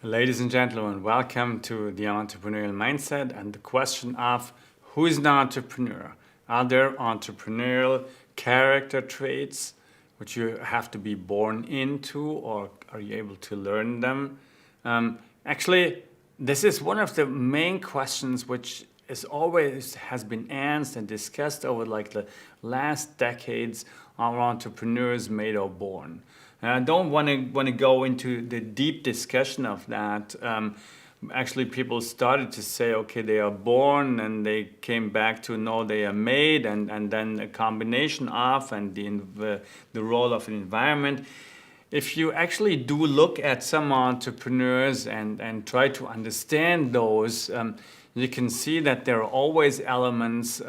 Ladies and gentlemen, welcome to the Entrepreneurial Mindset and the question of who is an entrepreneur? Are there entrepreneurial character traits which you have to be born into, or are you able to learn them? Actually, this is one of the main questions which is always has been answered and discussed over like the last decades. Are entrepreneurs made or born? And I don't want to go into the deep discussion of that. Actually, people started to say, okay, they are born, and they came back to no, they are made, and then a combination of and the role of an environment. If you actually do look at some entrepreneurs and try to understand those, you can see that there are always elements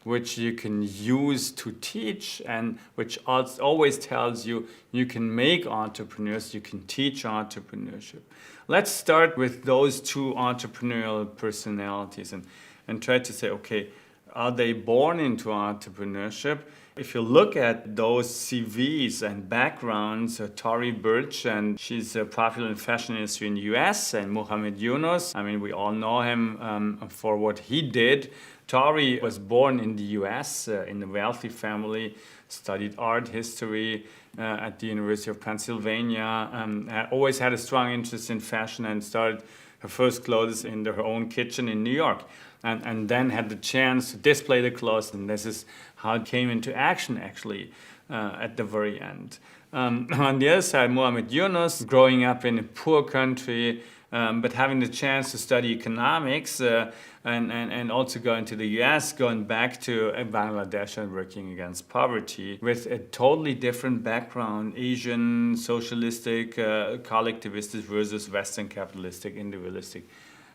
which you can use to teach, and which always tells you you can make entrepreneurs, you can teach entrepreneurship. Let's start with those two entrepreneurial personalities and try to say, okay, are they born into entrepreneurship? If you look at those CVs and backgrounds, Tory Burch, and she's popular in fashion industry in the US, and Muhammad Yunus, I mean, we all know him for what he did. Tory was born in the US in a wealthy family, studied art history at the University of Pennsylvania, always had a strong interest in fashion, and started her first clothes in her own kitchen in New York. And then had the chance to display the clothes, and this is how it came into action actually at the very end. On the other side, Muhammad Yunus, growing up in a poor country, but having the chance to study economics and also going to the US, going back to Bangladesh and working against poverty with a totally different background, Asian, socialistic, collectivistic versus Western capitalistic, individualistic.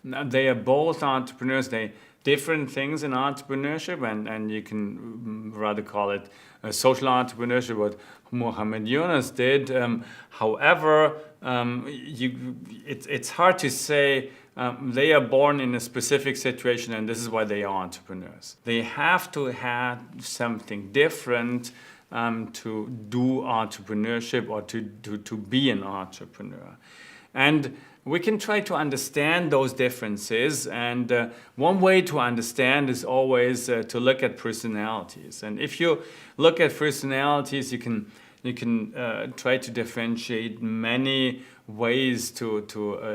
Now, they are both entrepreneurs. They different things in entrepreneurship, and you can rather call it a social entrepreneurship, what Muhammad Yunus did. However, it's hard to say they are born in a specific situation, and this is why they are entrepreneurs. They have to have something different to do entrepreneurship or to be an entrepreneur. And we can try to understand those differences, and one way to understand is always to look at personalities. And if you look at personalities, you can try to differentiate many ways to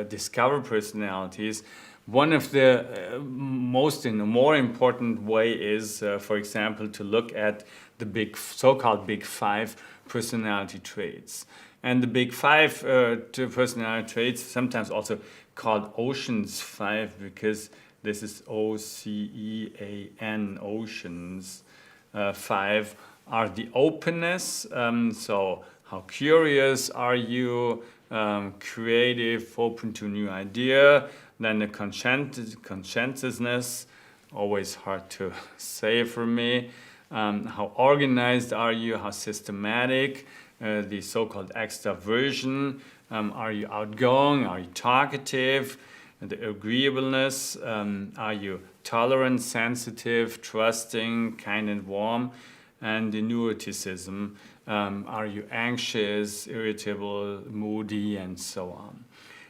discover personalities. One of the more important way is, for example, to look at the so-called big five personality traits. And the big five personality traits, sometimes also called Ocean's Five, because this is OCEAN, Oceans Five, are the openness. So how curious are you? Creative, open to new idea. Then the conscientiousness, always hard to say for me. How organized are you? How systematic? The so-called extraversion. Are you outgoing? Are you talkative? The agreeableness. Are you tolerant, sensitive, trusting, kind and warm? And the neuroticism. Are you anxious, irritable, moody, and so on?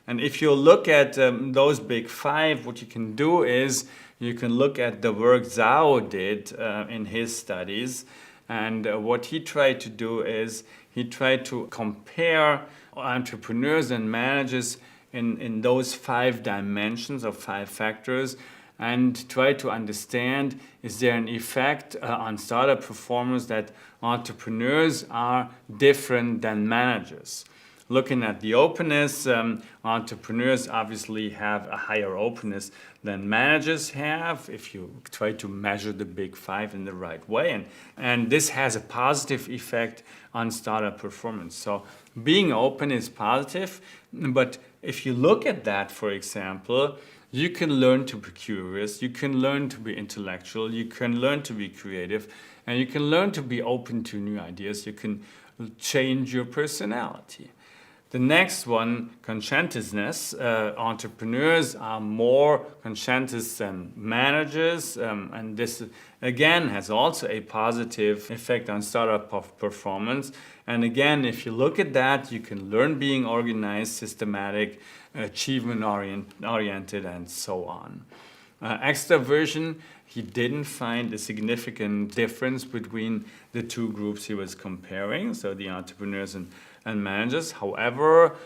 And if you look at those big five, what you can do is you can look at the work Zhao did in his studies. And what he tried to do is he tried to compare entrepreneurs and managers in those five dimensions or five factors, and try to understand, is there an effect on startup performance that entrepreneurs are different than managers? Looking at the openness, entrepreneurs obviously have a higher openness than managers have if you try to measure the big five in the right way. And this has a positive effect on startup performance. So being open is positive, but if you look at that, for example, you can learn to be curious, you can learn to be intellectual, you can learn to be creative, and you can learn to be open to new ideas. You can change your personality. The next one, conscientiousness. Entrepreneurs are more conscientious than managers, and this again has also a positive effect on startup performance. And again, if you look at that, you can learn being organized, systematic, achievement oriented, and so on. Extraversion, he didn't find a significant difference between the two groups he was comparing, so the entrepreneurs and managers. However,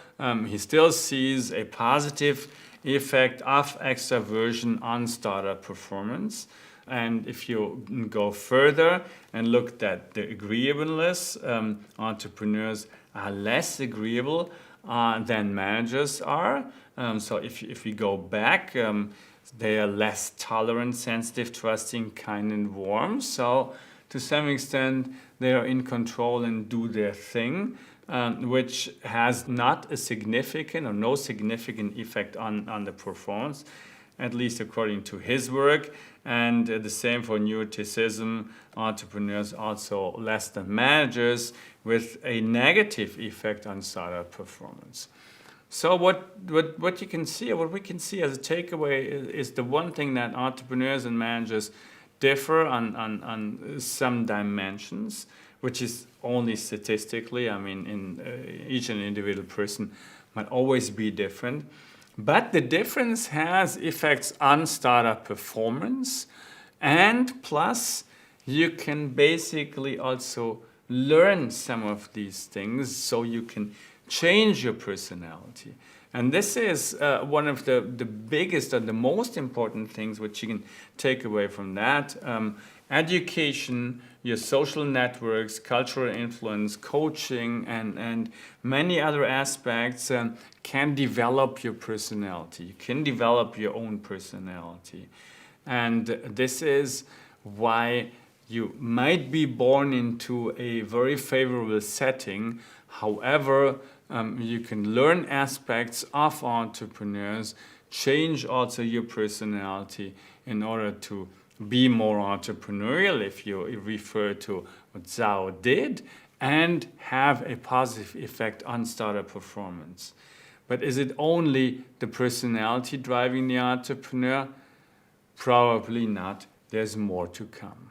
he still sees a positive effect of extraversion on startup performance. And if you go further and look at the agreeableness, entrepreneurs are less agreeable than managers are. So if we go back, they are less tolerant, sensitive, trusting, kind, and warm. So to some extent, they are in control and do their thing, which has not a significant or no significant effect on the performance, at least according to his work. And the same for neuroticism, entrepreneurs also less than managers, with a negative effect on startup performance. So what you can see, or what we can see as a takeaway is the one thing that entrepreneurs and managers differ on some dimensions, which is only statistically. I mean, in each and individual person might always be different. But the difference has effects on startup performance, and plus you can basically also learn some of these things so you can change your personality. And this is one of the biggest and the most important things which you can take away from that. Education, your social networks, cultural influence, coaching, and many other aspects can develop your personality. You can develop your own personality. And this is why you might be born into a very favorable setting. However, you can learn aspects of entrepreneurs, change also your personality in order to be more entrepreneurial, if you refer to what Zhao did, and have a positive effect on startup performance. But is it only the personality driving the entrepreneur? Probably not. There's more to come.